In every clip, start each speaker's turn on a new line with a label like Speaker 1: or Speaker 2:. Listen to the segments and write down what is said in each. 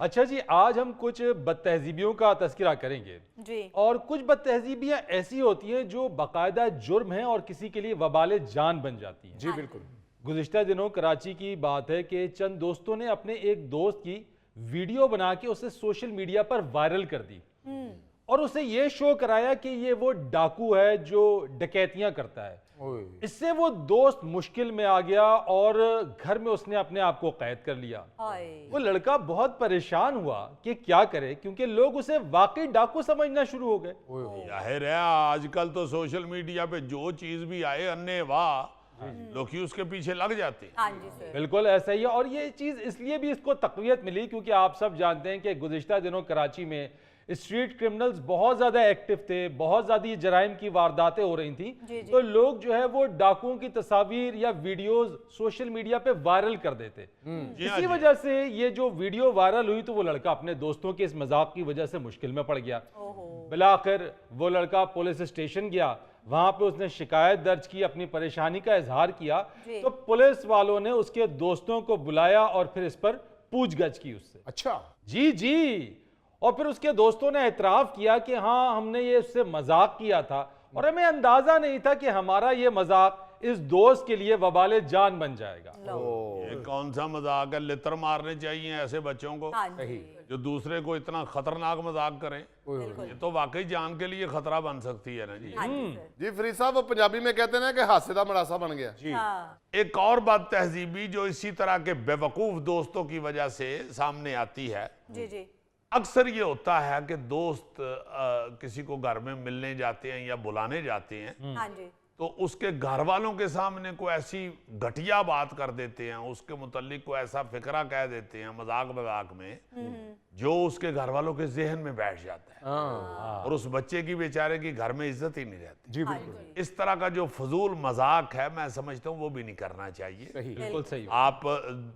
Speaker 1: अच्छा जी, आज हम कुछ बदतहजीबियों का तज़किरा करेंगे
Speaker 2: जी।
Speaker 1: और कुछ बदतहजीबियाँ ऐसी होती हैं जो बाकायदा जुर्म हैं और किसी के लिए वबाले जान बन जाती हैं।
Speaker 3: जी बिल्कुल।
Speaker 1: गुज़िश्ता दिनों कराची की बात है कि चंद दोस्तों ने अपने एक दोस्त की वीडियो बना के उसे सोशल मीडिया पर वायरल कर दी और उसे ये शो कराया कि ये वो डाकू है जो डकैतियां करता है। इससे वो दोस्त मुश्किल में आ गया और घर में उसने अपने आप को कैद कर लिया। वो लड़का बहुत परेशान हुआ कि क्या करे, क्योंकि लोग उसे वाकई डाकू समझना शुरू हो गए।
Speaker 4: जाहिर है आजकल तो सोशल मीडिया पे जो चीज भी आए अन्य वाह लोग ही उसके पीछे लग जाते हैं।
Speaker 2: हाँ जी सर।
Speaker 1: बिल्कुल ऐसा ही है और ये चीज इसलिए भी इसको तकवीत मिली क्योंकि आप सब जानते हैं कि गुज़िश्ता दिनों कराची में स्ट्रीट क्रिमिनल्स बहुत ज्यादा एक्टिव थे, बहुत ज्यादा ये जराइम की वारदातें हो रही थी।
Speaker 2: जी।
Speaker 1: तो लोग जो है वो डाकुओं की तस्वीर या वीडियोस सोशल मीडिया पे वायरल कर देते। इसी वजह से ये जो वीडियो वायरल हुई तो वो लड़का अपने दोस्तों के इस मजाक की वजह से मुश्किल में पड़ गया। बिलाखिर वो लड़का पुलिस स्टेशन गया, वहां पे उसने शिकायत दर्ज की, अपनी परेशानी का इजहार किया। तो पुलिस वालों ने उसके दोस्तों को बुलाया और फिर इस पर पूछगछ की उससे।
Speaker 3: अच्छा
Speaker 1: जी। और फिर उसके दोस्तों ने एतराफ किया कि हाँ, हमने ये उससे मजाक किया था और हमें अंदाजा नहीं था कि हमारा ये मजाक इस दोस्त के लिए वबाले जान बन जाएगा।
Speaker 4: ये कौन सा मजाक है? लितर मारने चाहिए ऐसे बच्चों को
Speaker 2: हाँ जी।
Speaker 4: जो दूसरे को इतना खतरनाक मजाक करें। ये तो वाकई जान के लिए खतरा बन सकती है ना जी।
Speaker 2: हाँ जी सर।
Speaker 5: जी फरीद साहब, वो पंजाबी में कहते हैं ना कि हादसे का मड़ासा बन गया।
Speaker 2: हाँ।
Speaker 4: एक और बात तहजीबी जो इसी तरह के बेवकूफ दोस्तों की वजह से सामने आती है,
Speaker 2: जी।
Speaker 4: अक्सर ये होता है कि दोस्त किसी को घर में मिलने जाते हैं या बुलाने जाते हैं
Speaker 2: हाँ जी।
Speaker 4: तो उसके घर वालों के सामने कोई ऐसी घटिया बात कर देते हैं, उसके मुतल्लिक कोई ऐसा फिक्रा कह देते हैं मजाक मजाक में जो उसके घर वालों के जहन में बैठ जाता है और उस बच्चे की बेचारे की घर में इज्जत ही नहीं रहती।
Speaker 3: जी बिल्कुल।
Speaker 4: इस तरह का जो फजूल मजाक है मैं समझता हूँ वो भी नहीं करना चाहिए।
Speaker 1: बिल्कुल सही।
Speaker 4: आप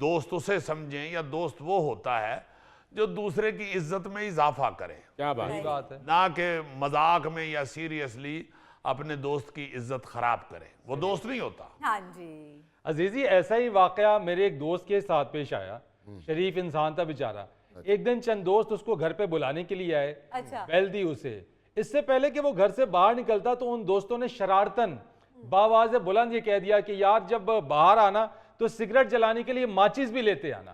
Speaker 4: दोस्त उसे समझें या दोस्त वो होता है जो दूसरे की इज्जत में इजाफा करे,
Speaker 3: क्या
Speaker 1: सही बात है।
Speaker 4: ना कि मजाक में या सीरियसली अपने दोस्त की इज्जत खराब करे। वो दोस्त नहीं होता।
Speaker 2: हाँ जी।
Speaker 1: अजीजी, ऐसा ही वाकया मेरे एक दोस्त के साथ पेश आया। शरीफ इंसान था बेचारा। एक दिन चंद दोस्त उसको घर पे बुलाने के लिए आए।
Speaker 2: अच्छा।
Speaker 1: बेल दी उसे। इससे पहले कि वो घर से बाहर निकलता तो उन दोस्तों ने शरारतन बावाज़ बुलंद ये कह दिया कि यार जब बाहर आना तो सिगरेट जलाने के लिए माचिस भी लेते आना।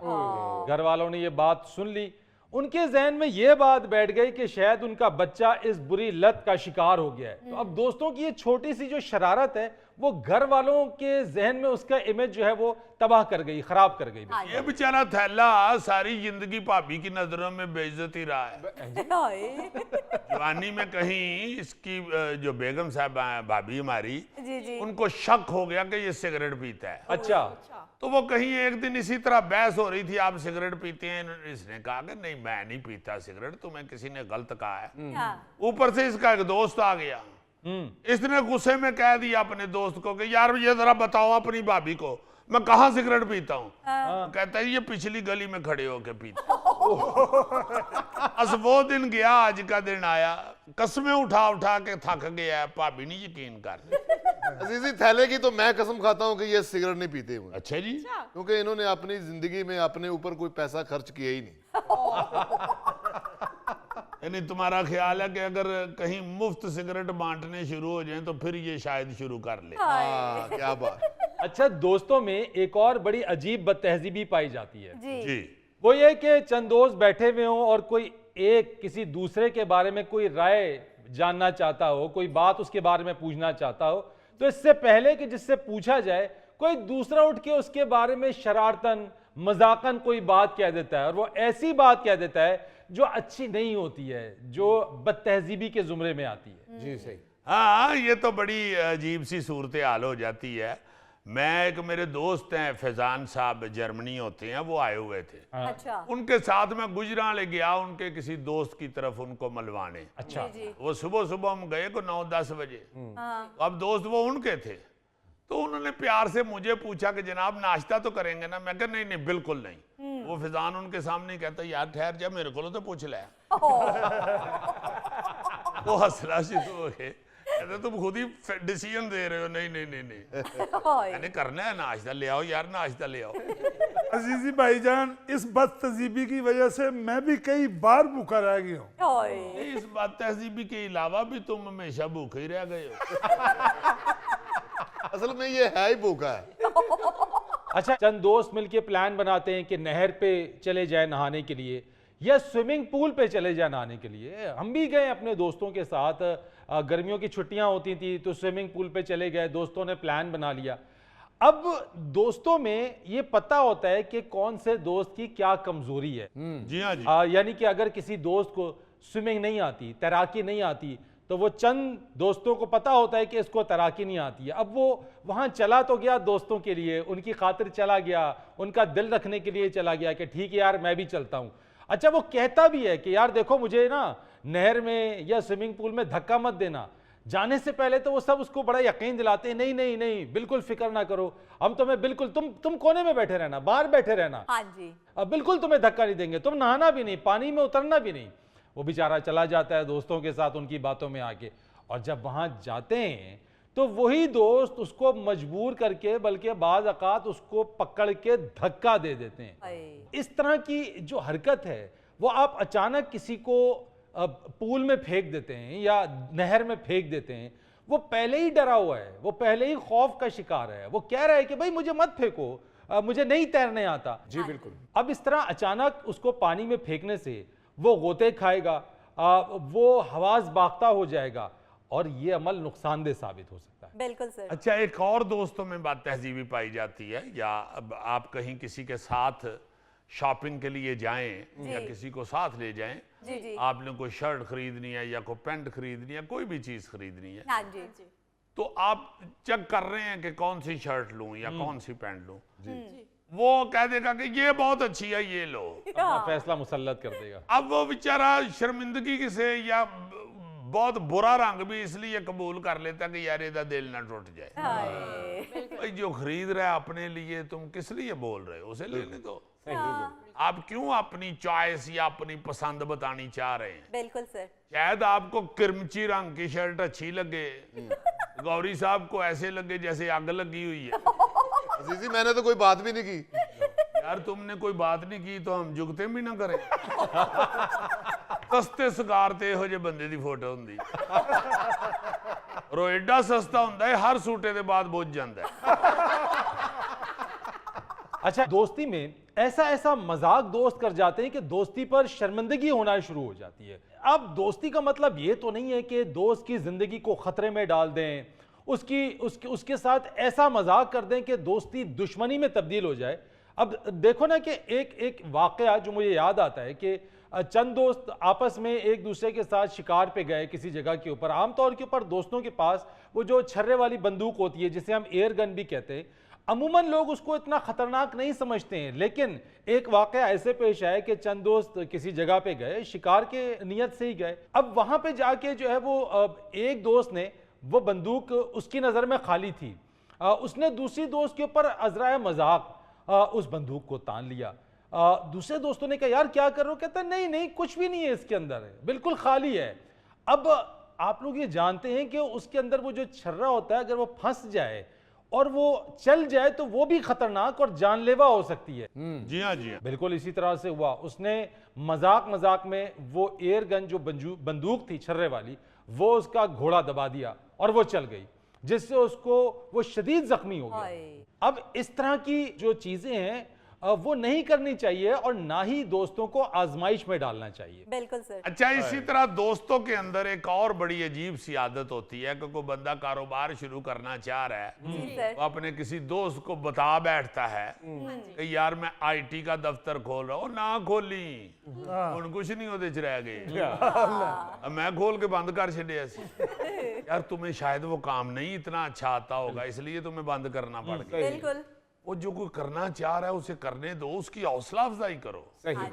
Speaker 1: घर वालों ने ये बात सुन ली। उनके जहन में ये बात बैठ गई कि शायद उनका बच्चा इस बुरी लत का शिकार हो गया है। तो अब दोस्तों की ये छोटी सी जो शरारत है वो घर वालों के जहन में उसका इमेज जो है वो तबाह कर गई, खराब कर गई।
Speaker 4: ये बेचारा थैला सारी जिंदगी भाभी की नजरों में बेइज्जती रहा है। जवानी में कहीं इसकी जो बेगम साहब भाभी हमारी,
Speaker 2: जी।
Speaker 4: उनको शक हो गया कि ये सिगरेट पीता है।
Speaker 1: अच्छा।
Speaker 4: तो वो कहीं एक दिन इसी तरह बहस हो रही थी, आप सिगरेट पीते हैं? इसने कहा कि नहीं मैं नहीं पीता सिगरेट, तुम्हें किसी ने गलत कहा है। ऊपर से इसका एक दोस्त आ गया, इसने गुस्से में कह दिया अपने दोस्त को कि यार ये जरा बताओ अपनी भाभी को मैं कहाँ सिगरेट पीता हूँ। कहता है ये पिछली गली में खड़े होके पीता। बस वो दिन गया, आज का दिन आया, कसमें उठा उठा के थक गया। भाभी नहीं यकीन कर।
Speaker 5: अजीजी, थैले की तो मैं कसम खाता हूँ कि ये सिगरेट नहीं पीते हुए।
Speaker 4: अच्छा जी।
Speaker 5: क्योंकि इन्होंने अपनी जिंदगी में अपने ऊपर कोई पैसा खर्च किया ही नहीं।
Speaker 4: यानी तुम्हारा ख्याल है कि अगर कहीं मुफ्त सिगरेट बांटने शुरू हो जाएं तो फिर ये शायद शुरू कर ले।
Speaker 5: हाँ, क्या बात।
Speaker 1: अच्छा, दोस्तों में एक और बड़ी अजीब बदतहजीबी पाई जाती है।
Speaker 4: जी।
Speaker 1: वो ये कि चंद दोस्त बैठे हुए हों और कोई एक किसी दूसरे के बारे में कोई राय जानना चाहता हो, कोई बात उसके बारे में पूछना चाहता हो, तो इससे पहले कि जिससे पूछा जाए कोई दूसरा उठ के उसके बारे में शरारतन मजाकन कोई बात कह देता है और वो ऐसी बात कह देता है जो अच्छी नहीं होती है, जो बदतहजीबी के जुमरे में आती है।
Speaker 3: जी सही।
Speaker 4: हाँ, ये तो बड़ी अजीब सी सूरत हाल हो जाती है। मैं एक मेरे दोस्त हैं फैजान साहब, जर्मनी होते हैं, वो आए हुए थे।
Speaker 2: अच्छा।
Speaker 4: उनके साथ मैं गुजराले गया उनके किसी दोस्त की तरफ उनको मिलवाने।
Speaker 1: अच्छा।
Speaker 2: जी।
Speaker 4: वो सुबह सुबह हम गए को 9-10 बजे। अब दोस्त वो उनके थे, तो उन्होंने प्यार से मुझे पूछा कि जनाब नाश्ता तो करेंगे ना? मैं कहा नहीं नहीं बिल्कुल नहीं। वो फिजान उनके सामने ही कहता यार ठहर जा, मेरे को तो पूछ ले। वो हंसना शुरू हो गए, कहते तुम खुद ही डिसीजन दे रहे हो। नहीं नहीं नहीं नहीं, मैंने करना है नाश्ता, ले आओ यार नाश्ता ले आओ।
Speaker 2: अजीजी भाईजान, इस बद तहजीबी की वजह से मैं भी कई बार भूखा रह गया हूँ।
Speaker 3: ओए
Speaker 4: इस बात तहजीबी के अलावा भी तुम हमेशा भूखे ही रह गए हो।
Speaker 5: असल में ये है ही भूखा है।
Speaker 1: अच्छा, चंद दोस्त मिलके प्लान बनाते हैं कि नहर पे चले जाए नहाने के लिए या स्विमिंग पूल पे चले जाए नहाने के लिए। हम भी गए अपने दोस्तों के साथ, गर्मियों की छुट्टियां होती थी तो स्विमिंग पूल पे चले गए, दोस्तों ने प्लान बना लिया। अब दोस्तों में ये पता होता है कि कौन से दोस्त की क्या कमजोरी है।
Speaker 4: जी हाँ जी।
Speaker 1: यानी कि अगर किसी दोस्त को स्विमिंग नहीं आती, तैराकी नहीं आती, तो वो चंद दोस्तों को पता होता है कि इसको तैराकी नहीं आती है। अब वो वहाँ चला तो गया दोस्तों के लिए, उनकी खातिर चला गया, उनका दिल रखने के लिए चला गया कि ठीक है यार मैं भी चलता हूँ। अच्छा, वो कहता भी है कि यार देखो मुझे ना नहर में या स्विमिंग पूल में धक्का मत देना। जाने से पहले तो वो सब उसको बड़ा यकीन दिलाते हैं, नहीं नहीं नहीं बिल्कुल फिक्र ना करो, हम तुम्हें बिल्कुल, तुम कोने में बैठे रहना, बाहर बैठे रहना,
Speaker 3: हाँ जी।
Speaker 1: अब बिल्कुल तुम्हें धक्का नहीं देंगे, तुम नहाना भी नहीं, पानी में उतरना भी नहीं। वो बेचारा चला जाता है दोस्तों के साथ उनकी बातों में आके, और जब वहां जाते हैं तो वही दोस्त उसको मजबूर करके, बल्कि बाज अकात उसको पकड़ के धक्का दे देते हैं।
Speaker 3: ओए
Speaker 1: इस तरह की जो हरकत है वो आप अचानक किसी को पूल में फेंक देते हैं या नहर में फेंक देते हैं, वो पहले ही डरा हुआ है, वो पहले ही खौफ का शिकार है, वो कह रहा है कि भाई मुझे मत फेंको, मुझे नहीं तैरने आता।
Speaker 2: जी बिल्कुल।
Speaker 1: अब इस तरह अचानक उसको पानी में फेंकने से वो गोते खाएगा, वो हवास बाख्ता हो जाएगा और ये अमल नुकसानदेह साबित हो सकता है।
Speaker 3: बिल्कुल सर।
Speaker 4: अच्छा, एक और दोस्तों में बात तहजीबी पाई जाती है, या अब आप कहीं किसी के साथ शॉपिंग के लिए जाएं या किसी को साथ ले जाएं,
Speaker 3: जी जी।
Speaker 4: आपने कोई शर्ट खरीदनी है या कोई पैंट खरीदनी है, कोई भी चीज खरीदनी है,
Speaker 3: हाँ जी।
Speaker 4: तो आप चेक कर रहे हैं कि कौन सी शर्ट लूं या कौन सी पैंट लूं। वो कह देगा कि ये बहुत अच्छी है, ये लो।
Speaker 1: अपना फैसला मुसल्लत कर देगा।
Speaker 4: अब वो बेचारा शर्मिंदगी से या बहुत बुरा रंग भी इसलिए कबूल कर लेता कि यार ਇਹਦਾ दिल ना टूट जाए। भाई जो खरीद रहा है अपने लिए, तुम किस लिए बोल रहे हो, उसे लेने दो। आप क्यों अपनी चॉइस या अपनी पसंद बतानी चाह रहे हैं?
Speaker 3: बिल्कुल सर।
Speaker 4: शायद आपको किरमची रंग की शर्ट अच्छी लगे, गौरी साहब को ऐसे लगे जैसे आग लगी हुई है।
Speaker 5: अजीजी मैंने तो कोई बात भी नहीं की।
Speaker 4: यार तुमने कोई बात नहीं की तो हम जुगते भी ना करें। सस्ते सगार ते ਇਹੋ ਜਿਹੇ ਬੰਦੇ ਦੀ ਫੋਟੋ ਹੁੰਦੀ, ਰੋ ਐਡਾ ਸਸਤਾ ਹੁੰਦਾ ਹੈ ਹਰ ਸੂਟੇ ਦੇ ਬਾਅਦ ਬੁੱਝ ਜਾਂਦਾ ਹੈ।
Speaker 1: अच्छा, दोस्ती में ऐसा ऐसा मजाक दोस्त कर जाते हैं कि दोस्ती पर शर्मिंदगी होना शुरू हो जाती है। अब दोस्ती का मतलब ये तो नहीं है कि दोस्त की जिंदगी को खतरे में डाल दें, उसके साथ ऐसा मजाक कर दें कि दोस्ती दुश्मनी में तब्दील हो जाए। अब देखो ना कि एक वाकया जो मुझे याद आता है कि चंद दोस्त आपस में एक दूसरे के साथ शिकार पे गए किसी जगह के ऊपर। आमतौर के ऊपर दोस्तों के पास वो जो छर्रे वाली बंदूक होती है जिसे हम एयर गन भी कहते हैं, अमूमन लोग उसको इतना खतरनाक नहीं समझते हैं, लेकिन एक वाकया ऐसे पेश आया कि चंद दोस्त किसी जगह पे गए, शिकार के नियत से ही गए। अब वहां पे जाके जो है वो एक दोस्त ने, वो बंदूक उसकी नज़र में खाली थी, उसने दूसरी दोस्त के ऊपर अजराए मजाक उस बंदूक को तान लिया। दूसरे दोस्तों ने कहा यार क्या कर रहे हो? कहता नहीं नहीं कुछ भी नहीं है इसके अंदर, बिल्कुल खाली है। अब आप लोग ये जानते हैं कि उसके अंदर वो जो छर्रा होता है, अगर वो फंस जाए और वो चल जाए तो वो भी खतरनाक और जानलेवा हो सकती है।
Speaker 4: जी हाँ जी हाँ।
Speaker 1: बिल्कुल इसी तरह से हुआ। उसने मजाक मजाक में वो एयर गन जो बंदूक थी छर्रे वाली, वो उसका घोड़ा दबा दिया और वो चल गई, जिससे उसको वो शदीद जख्मी हो गया। अब इस तरह की जो चीजें हैं वो नहीं करनी चाहिए और ना ही दोस्तों को आजमाइश में डालना चाहिए।
Speaker 3: बिल्कुल सर।
Speaker 4: अच्छा, इसी तरह दोस्तों के अंदर एक और बड़ी अजीब सी आदत होती है कि कोई बंदा कारोबार शुरू करना चाह रहा है, वो अपने किसी दोस्त को बता बैठता है कि यार मैं आईटी का दफ्तर खोल रहा हूँ। ना खोली, हुण कुछ नहीं ਉਹਦੇ ਚ रह गए, मैं खोल के बंद कर छड़िया सी। यार तुम्हें शायद वो काम नहीं इतना अच्छा आता होगा, इसलिए तुम्हें बंद करना पड़ गया।
Speaker 3: बिल्कुल।
Speaker 4: वो जो कोई करना चाह रहा है उसे करने दो, उसकी हौसला अफजाई करो।
Speaker 3: हाँ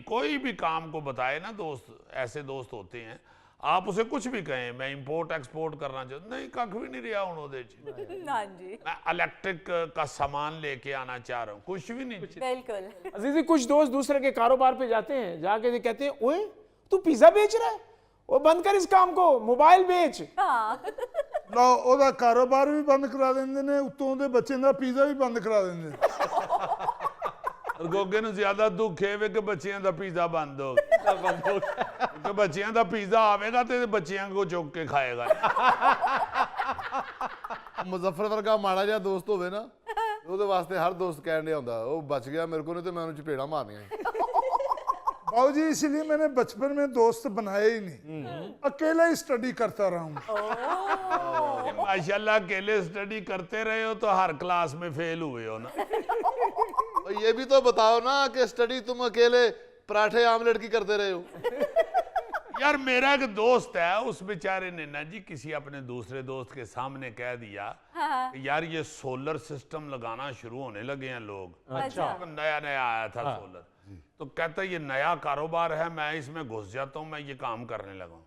Speaker 4: कोई भी काम को बताए ना दोस्त, ऐसे दोस्त होते हैं, आप उसे कुछ भी कहें, मैं इंपोर्ट एक्सपोर्ट करना चाहता, नहीं कख भी नहीं रहा हूं ਉਹਦੇ ਚ।
Speaker 3: हाँ जी।
Speaker 4: मैं इलेक्ट्रिक का सामान लेके आना चाह रहा हूँ, कुछ भी नहीं।
Speaker 3: बिल्कुल।
Speaker 6: अजीजी, कुछ दोस्त दूसरे के कारोबार पे जाते हैं, जाके ये कहते हैं ओए तू पिज्जा बेच रहा है, वो बंद कर इस काम को, मोबाइल बेच।
Speaker 3: हाँ।
Speaker 2: लो ਉਹਦਾ ਕਾਰੋਬਾਰ ਵੀ ਬੰਦ ਕਰਾ ਦਿੰਦੇ ਨੇ, ਉੱਤੋਂ ਉਹਦੇ ਬੱਚੇ ਦਾ ਪੀਜ਼ਾ ਵੀ ਬੰਦ ਕਰਾ ਦਿੰਦੇ ਨੇ।
Speaker 4: ਔਰ ਗੋਗੇ ਨੂੰ ਜ਼ਿਆਦਾ ਦੁੱਖ ਹੈ ਵੇ ਕਿ ਬੱਚਿਆਂ ਦਾ ਪੀਜ਼ਾ ਬੰਦ ਹੋ ਗਿਆ ਕਿ ਬੱਚਿਆਂ ਦਾ ਪੀਜ਼ਾ ਆਵੇਗਾ ਤੇ ਬੱਚਿਆਂ ਕੋ ਚੁੱਕ ਕੇ ਖਾਏਗਾ
Speaker 5: ਮੁਜ਼ੱਫਰ ਵਰਗਾ ਮਾੜਾ ਜਿਹਾ ਦੋਸਤ ਹੋਵੇ ਨਾ ਉਹਦੇ ਵਾਸਤੇ ਹਰ ਦੋਸਤ ਕਹਿਣ ਡਿਆ ਹੁੰਦਾ ਉਹ ਬਚ ਗਿਆ ਮੇਰੇ को नहीं तो मैं ਉਹਨੂੰ ਚਪੇੜਾ ਮਾਰਨੀਆਂ
Speaker 2: बाबू जी इसलिए मैंने बचपन में दोस्त बनाए ही नहीं, अकेला ही स्टडी करता रहा हूँ।
Speaker 4: माशाल्लाह अकेले स्टडी करते रहे हो तो हर क्लास में फेल हुए हो ना
Speaker 5: और ये भी तो बताओ ना कि स्टडी तुम अकेले पराठे आमलेट की करते रहे हो।
Speaker 4: यार मेरा एक दोस्त है उस बेचारे ने ना जी किसी अपने दूसरे दोस्त के सामने कह दिया कि यार ये सोलर सिस्टम लगाना शुरू होने लगे हैं लोग।
Speaker 1: अच्छा।
Speaker 4: नया नया आया था सोलर, तो कहता ये नया कारोबार है, मैं इसमें घुस जाता हूँ, मैं ये काम करने लगा।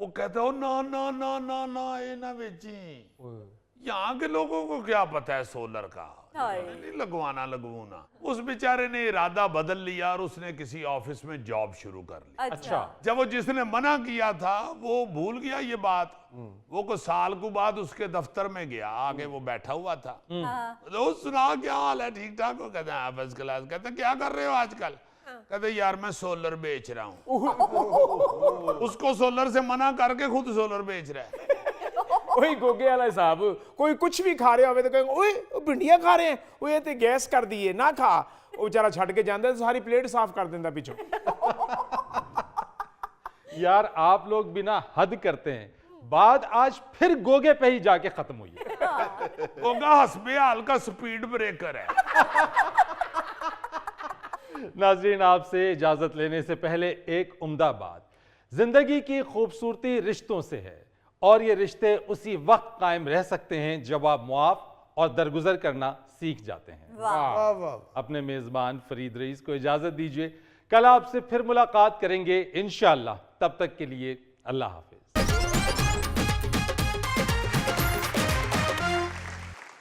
Speaker 4: वो कहता है ना ना ना ना ना ये ना बेची, यहाँ के लोगों को क्या पता है सोलर का, नहीं लगवाना लगवाना। उस बेचारे ने इरादा बदल लिया और उसने किसी ऑफिस में जॉब शुरू कर ली।
Speaker 1: अच्छा।
Speaker 4: जब वो जिसने मना किया था वो भूल गया ये बात, वो कुछ साल को बाद उसके दफ्तर में गया, आगे वो बैठा हुआ था, तो सुना क्या हाल है, ठीक ठाक हो? कहते हैं फर्स्ट क्लास। कहते क्या कर रहे हो आजकल? कहते यार मैं सोलर बेच रहा हूँ। उसको सोलर से मना करके खुद सोलर बेच रहा है।
Speaker 6: ओए गोगे वाला साहब, कोई कुछ भी खा रहे होवे तो कहेंगे ओए वो भिंडियां खा रहे हैं, ओए ते गैस कर दी है ना खा। वो बेचारा छड़ के जांदा सारी प्लेट साफ कर देंदा पिछों।
Speaker 1: यार आप लोग बिना हद करते हैं, बात आज फिर गोगे पे ही जाके खत्म हुई है।
Speaker 4: गोगा हस्बे हाल का स्पीड ब्रेकर है।
Speaker 1: नाज़रीन, आपसे इजाजत लेने से पहले एक उम्दा बात, जिंदगी की खूबसूरती रिश्तों से है और ये रिश्ते उसी वक्त कायम रह सकते हैं जब आप मुआफ और दरगुजर करना सीख जाते हैं।
Speaker 2: वाह वाह।
Speaker 1: अपने मेजबान फरीद रईस को इजाजत दीजिए, कल आपसे फिर मुलाकात करेंगे इंशाअल्लाह। तब तक के लिए अल्लाह हाफिज।